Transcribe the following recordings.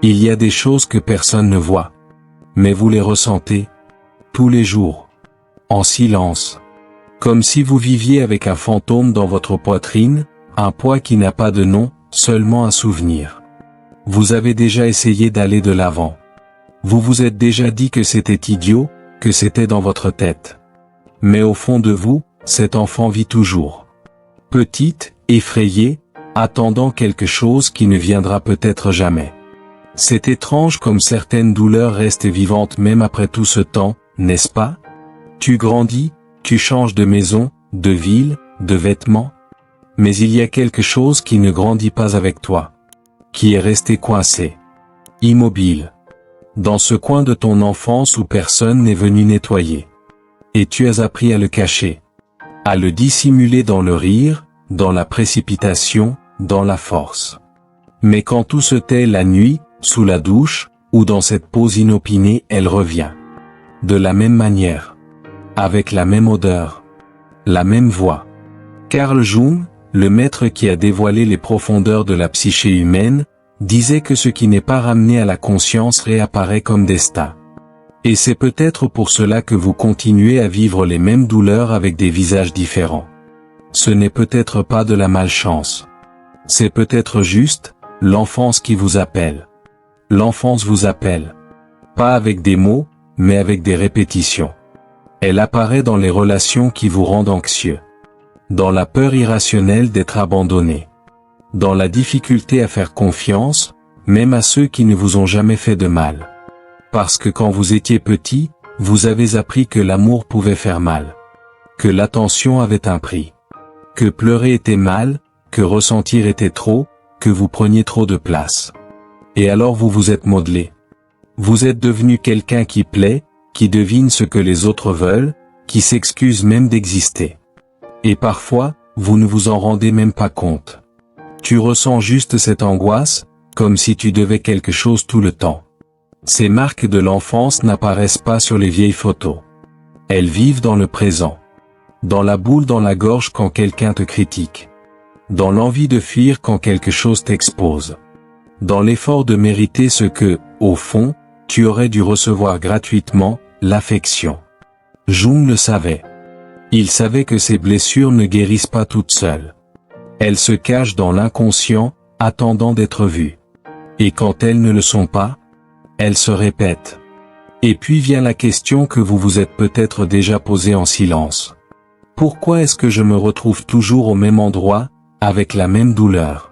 Il y a des choses que personne ne voit. Mais vous les ressentez, tous les jours, en silence. Comme si vous viviez avec un fantôme dans votre poitrine, un poids qui n'a pas de nom, seulement un souvenir. Vous avez déjà essayé d'aller de l'avant. Vous vous êtes déjà dit que c'était idiot, que c'était dans votre tête. Mais au fond de vous, cet enfant vit toujours. Petite, effrayée, attendant quelque chose qui ne viendra peut-être jamais. C'est étrange comme certaines douleurs restent vivantes même après tout ce temps, n'est-ce pas? Tu grandis, tu changes de maison, de ville, de vêtements. Mais il y a quelque chose qui ne grandit pas avec toi. Qui est resté coincé. Immobile. Dans ce coin de ton enfance où personne n'est venu nettoyer. Et tu as appris à le cacher. À le dissimuler dans le rire, dans la précipitation, dans la force. Mais quand tout se tait la nuit, sous la douche, ou dans cette pause inopinée, elle revient. De la même manière. Avec la même odeur. La même voix. Carl Jung, le maître qui a dévoilé les profondeurs de la psyché humaine, disait que ce qui n'est pas ramené à la conscience réapparaît comme destin. Et c'est peut-être pour cela que vous continuez à vivre les mêmes douleurs avec des visages différents. Ce n'est peut-être pas de la malchance. C'est peut-être juste, l'enfance qui vous appelle. L'enfance vous appelle. Pas avec des mots, mais avec des répétitions. Elle apparaît dans les relations qui vous rendent anxieux. Dans la peur irrationnelle d'être abandonné. Dans la difficulté à faire confiance, même à ceux qui ne vous ont jamais fait de mal. Parce que quand vous étiez petit, vous avez appris que l'amour pouvait faire mal. Que l'attention avait un prix. Que pleurer était mal, que ressentir était trop, que vous preniez trop de place. Et alors vous vous êtes modelé. Vous êtes devenu quelqu'un qui plaît, qui devine ce que les autres veulent, qui s'excuse même d'exister. Et parfois, vous ne vous en rendez même pas compte. Tu ressens juste cette angoisse, comme si tu devais quelque chose tout le temps. Ces marques de l'enfance n'apparaissent pas sur les vieilles photos. Elles vivent dans le présent. Dans la boule dans la gorge quand quelqu'un te critique. Dans l'envie de fuir quand quelque chose t'expose. Dans l'effort de mériter ce que, au fond, tu aurais dû recevoir gratuitement, l'affection. Jung le savait. Il savait que ces blessures ne guérissent pas toutes seules. Elles se cachent dans l'inconscient, attendant d'être vues. Et quand elles ne le sont pas, elles se répètent. Et puis vient la question que vous vous êtes peut-être déjà posée en silence. Pourquoi est-ce que je me retrouve toujours au même endroit, avec la même douleur?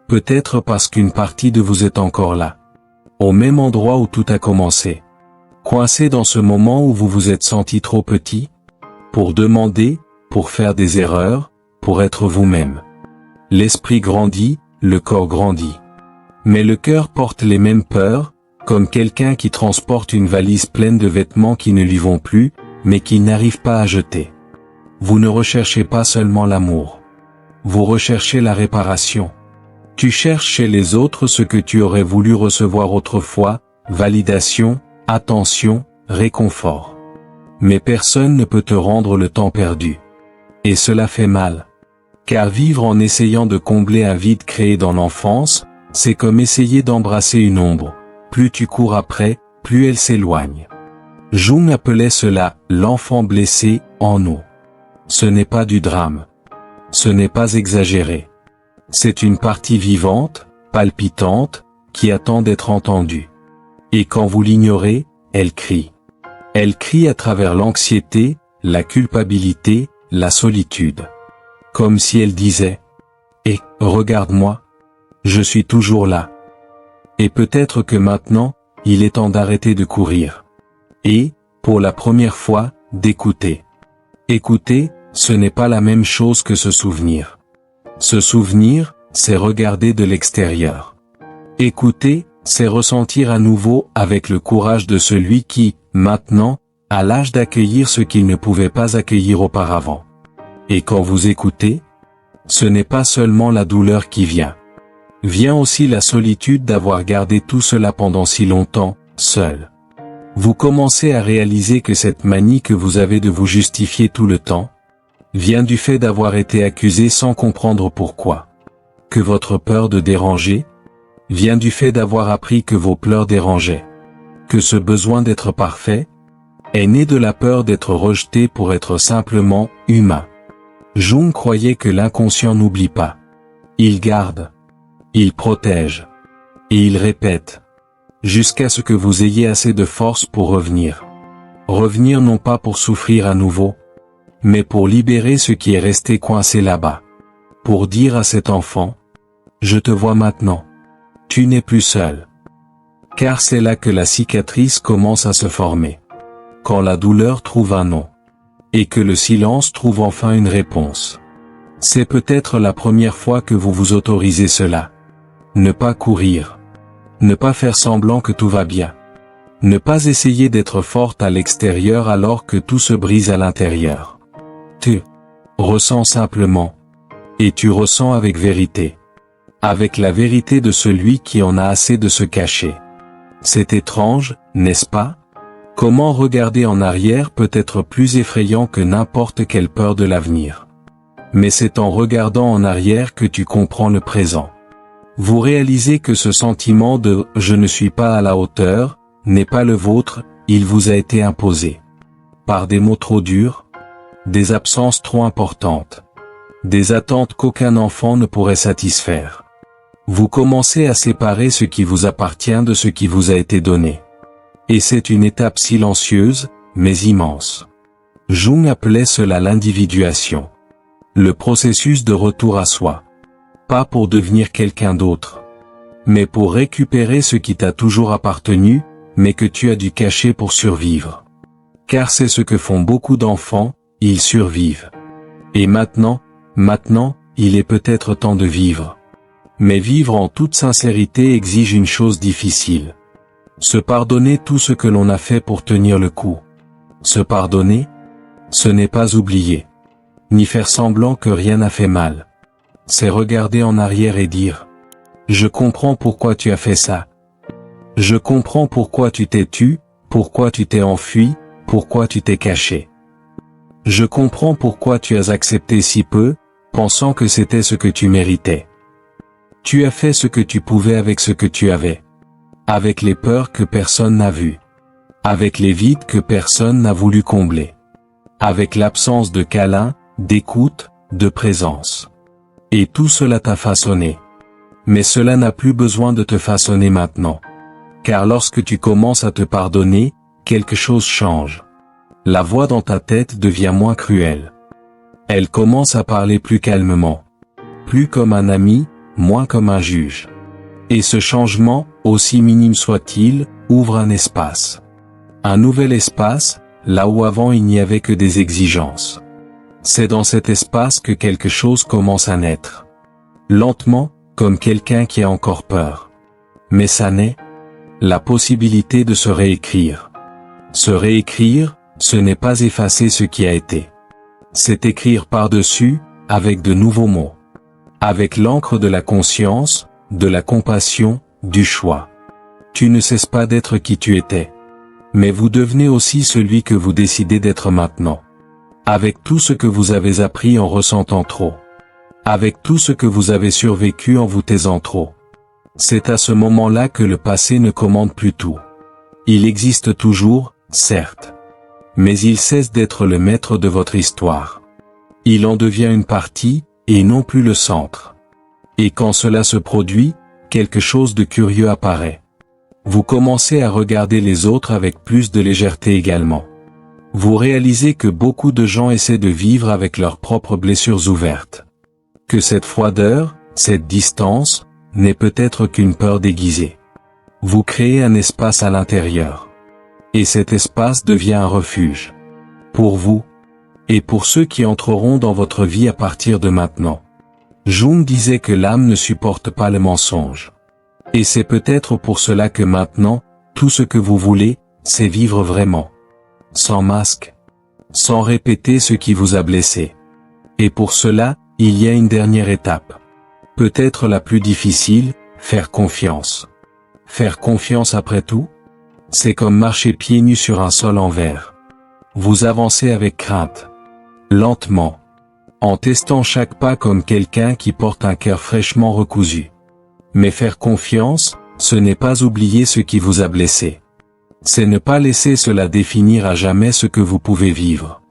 Peut-être parce qu'une partie de vous est encore là. Au même endroit où tout a commencé. Coincé dans ce moment où vous vous êtes senti trop petit? Pour demander, pour faire des erreurs, pour être vous-même. L'esprit grandit, le corps grandit. Mais le cœur porte les mêmes peurs, comme quelqu'un qui transporte une valise pleine de vêtements qui ne lui vont plus, mais qui n'arrive pas à jeter. Vous ne recherchez pas seulement l'amour. Vous recherchez la réparation. Tu cherches chez les autres ce que tu aurais voulu recevoir autrefois, validation, attention, réconfort. Mais personne ne peut te rendre le temps perdu. Et cela fait mal. Car vivre en essayant de combler un vide créé dans l'enfance, c'est comme essayer d'embrasser une ombre. Plus tu cours après, plus elle s'éloigne. Jung appelait cela « l'enfant blessé » en nous. Ce n'est pas du drame. Ce n'est pas exagéré. C'est une partie vivante, palpitante, qui attend d'être entendue. Et quand vous l'ignorez, elle crie. Elle crie à travers l'anxiété, la culpabilité, la solitude. Comme si elle disait « Et, regarde-moi, je suis toujours là. » Et peut-être que maintenant, il est temps d'arrêter de courir. Et, pour la première fois, d'écouter. Écouter, ce n'est pas la même chose que se souvenir. Se souvenir, c'est regarder de l'extérieur. Écouter, c'est ressentir à nouveau avec le courage de celui qui, maintenant, a l'âge d'accueillir ce qu'il ne pouvait pas accueillir auparavant. Et quand vous écoutez, ce n'est pas seulement la douleur qui vient. Vient aussi la solitude d'avoir gardé tout cela pendant si longtemps, seul. Vous commencez à réaliser que cette manie que vous avez de vous justifier tout le temps, vient du fait d'avoir été accusé sans comprendre pourquoi. Que votre peur de déranger, vient du fait d'avoir appris que vos pleurs dérangeaient. Que ce besoin d'être parfait est né de la peur d'être rejeté pour être simplement humain. Jung croyait que l'inconscient n'oublie pas. Il garde, il protège, et il répète, jusqu'à ce que vous ayez assez de force pour revenir. Revenir non pas pour souffrir à nouveau, mais pour libérer ce qui est resté coincé là-bas. Pour dire à cet enfant, je te vois maintenant. Tu n'es plus seul. Car c'est là que la cicatrice commence à se former. Quand la douleur trouve un nom. Et que le silence trouve enfin une réponse. C'est peut-être la première fois que vous vous autorisez cela. Ne pas courir. Ne pas faire semblant que tout va bien. Ne pas essayer d'être forte à l'extérieur alors que tout se brise à l'intérieur. Tu ressens simplement. Et tu ressens avec vérité. Avec la vérité de celui qui en a assez de se cacher. C'est étrange, n'est-ce pas? Comment regarder en arrière peut être plus effrayant que n'importe quelle peur de l'avenir. Mais c'est en regardant en arrière que tu comprends le présent. Vous réalisez que ce sentiment de « je ne suis pas à la hauteur » n'est pas le vôtre, il vous a été imposé. Par des mots trop durs, des absences trop importantes, des attentes qu'aucun enfant ne pourrait satisfaire. Vous commencez à séparer ce qui vous appartient de ce qui vous a été donné. Et c'est une étape silencieuse, mais immense. Jung appelait cela l'individuation. Le processus de retour à soi. Pas pour devenir quelqu'un d'autre, mais pour récupérer ce qui t'a toujours appartenu, mais que tu as dû cacher pour survivre. Car c'est ce que font beaucoup d'enfants, ils survivent. Et maintenant, il est peut-être temps de vivre. Mais vivre en toute sincérité exige une chose difficile. Se pardonner tout ce que l'on a fait pour tenir le coup. Se pardonner, ce n'est pas oublier. Ni faire semblant que rien n'a fait mal. C'est regarder en arrière et dire « Je comprends pourquoi tu as fait ça. Je comprends pourquoi tu t'es tu, pourquoi tu t'es enfui, pourquoi tu t'es caché. Je comprends pourquoi tu as accepté si peu, pensant que c'était ce que tu méritais. Tu as fait ce que tu pouvais avec ce que tu avais. Avec les peurs que personne n'a vues. Avec les vides que personne n'a voulu combler. Avec l'absence de câlin, d'écoute, de présence. Et tout cela t'a façonné. Mais cela n'a plus besoin de te façonner maintenant. Car lorsque tu commences à te pardonner, quelque chose change. La voix dans ta tête devient moins cruelle. Elle commence à parler plus calmement. Plus comme un ami, moins comme un juge. Et ce changement, aussi minime soit-il, ouvre un espace. Un nouvel espace, là où avant il n'y avait que des exigences. C'est dans cet espace que quelque chose commence à naître. Lentement, comme quelqu'un qui a encore peur. Mais ça naît. La possibilité de se réécrire. Se réécrire, ce n'est pas effacer ce qui a été. C'est écrire par-dessus, avec de nouveaux mots. Avec l'encre de la conscience, de la compassion, du choix. Tu ne cesses pas d'être qui tu étais. Mais vous devenez aussi celui que vous décidez d'être maintenant. Avec tout ce que vous avez appris en ressentant trop. Avec tout ce que vous avez survécu en vous taisant trop. C'est à ce moment-là que le passé ne commande plus tout. Il existe toujours, certes. Mais il cesse d'être le maître de votre histoire. Il en devient une partie, et non plus le centre. Et quand cela se produit, quelque chose de curieux apparaît. Vous commencez à regarder les autres avec plus de légèreté également. Vous réalisez que beaucoup de gens essaient de vivre avec leurs propres blessures ouvertes. Que cette froideur, cette distance, n'est peut-être qu'une peur déguisée. Vous créez un espace à l'intérieur. Et cet espace devient un refuge. Pour vous. Et pour ceux qui entreront dans votre vie à partir de maintenant. Jung disait que l'âme ne supporte pas le mensonge. Et c'est peut-être pour cela que maintenant, tout ce que vous voulez, c'est vivre vraiment. Sans masque. Sans répéter ce qui vous a blessé. Et pour cela, il y a une dernière étape. Peut-être la plus difficile, faire confiance. Faire confiance après tout? C'est comme marcher pieds nus sur un sol en verre. Vous avancez avec crainte. Lentement. En testant chaque pas comme quelqu'un qui porte un cœur fraîchement recousu. Mais faire confiance, ce n'est pas oublier ce qui vous a blessé. C'est ne pas laisser cela définir à jamais ce que vous pouvez vivre.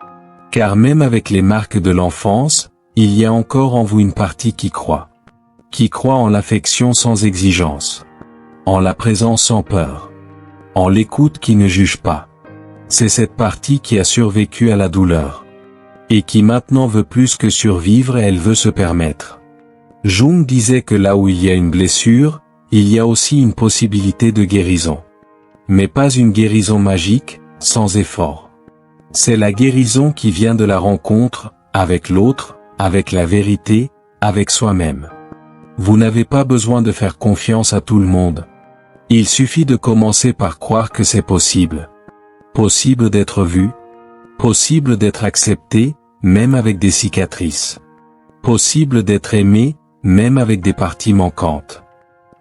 Car même avec les marques de l'enfance, il y a encore en vous une partie qui croit. Qui croit en l'affection sans exigence. En la présence sans peur. En l'écoute qui ne juge pas. C'est cette partie qui a survécu à la douleur. Et qui maintenant veut plus que survivre et elle veut se permettre. Jung disait que là où il y a une blessure, il y a aussi une possibilité de guérison. Mais pas une guérison magique, sans effort. C'est la guérison qui vient de la rencontre, avec l'autre, avec la vérité, avec soi-même. Vous n'avez pas besoin de faire confiance à tout le monde. Il suffit de commencer par croire que c'est possible. Possible d'être vu. Possible d'être accepté, même avec des cicatrices. Possible d'être aimé, même avec des parties manquantes.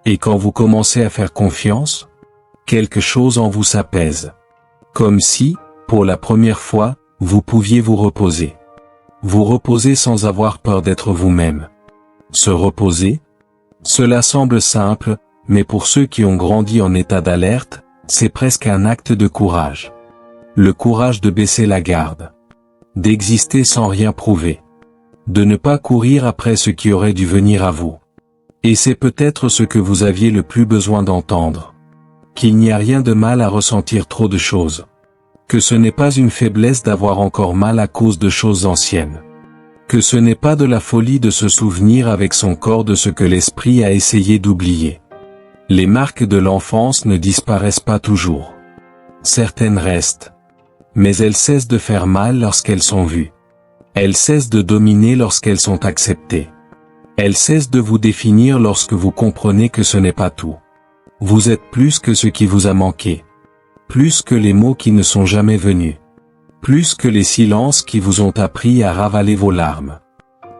Et quand vous commencez à faire confiance, quelque chose en vous s'apaise. Comme si, pour la première fois, vous pouviez vous reposer. Vous reposer sans avoir peur d'être vous-même. Se reposer? Cela semble simple, mais pour ceux qui ont grandi en état d'alerte, c'est presque un acte de courage. Le courage de baisser la garde. D'exister sans rien prouver. De ne pas courir après ce qui aurait dû venir à vous. Et c'est peut-être ce que vous aviez le plus besoin d'entendre. Qu'il n'y a rien de mal à ressentir trop de choses. Que ce n'est pas une faiblesse d'avoir encore mal à cause de choses anciennes. Que ce n'est pas de la folie de se souvenir avec son corps de ce que l'esprit a essayé d'oublier. Les marques de l'enfance ne disparaissent pas toujours. Certaines restent. Mais elles cessent de faire mal lorsqu'elles sont vues. Elles cessent de dominer lorsqu'elles sont acceptées. Elles cessent de vous définir lorsque vous comprenez que ce n'est pas tout. Vous êtes plus que ce qui vous a manqué. Plus que les mots qui ne sont jamais venus. Plus que les silences qui vous ont appris à ravaler vos larmes.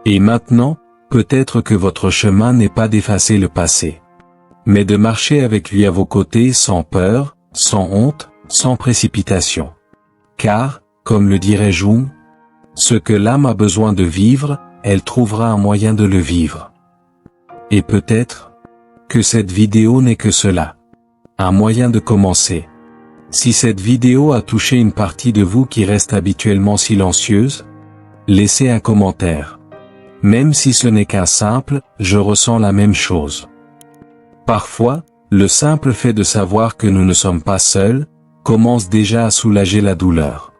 Et maintenant, peut-être que votre chemin n'est pas d'effacer le passé. Mais de marcher avec lui à vos côtés sans peur, sans honte, sans précipitation. Car, comme le dirait Jung, ce que l'âme a besoin de vivre, elle trouvera un moyen de le vivre. Et peut-être que cette vidéo n'est que cela. Un moyen de commencer. Si cette vidéo a touché une partie de vous qui reste habituellement silencieuse, laissez un commentaire. Même si ce n'est qu'un simple, je ressens la même chose. Parfois, le simple fait de savoir que nous ne sommes pas seuls, commence déjà à soulager la douleur.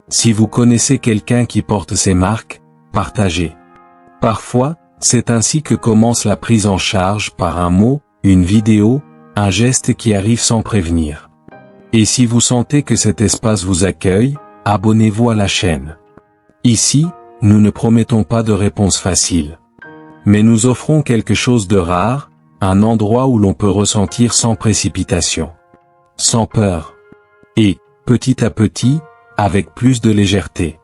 Si vous connaissez quelqu'un qui porte ces marques, partagez. Parfois, c'est ainsi que commence la prise en charge par un mot, une vidéo, un geste qui arrive sans prévenir. Et si vous sentez que cet espace vous accueille, abonnez-vous à la chaîne. Ici, nous ne promettons pas de réponse facile. Mais nous offrons quelque chose de rare, un endroit où l'on peut ressentir sans précipitation. Sans peur. Et, petit à petit, avec plus de légèreté.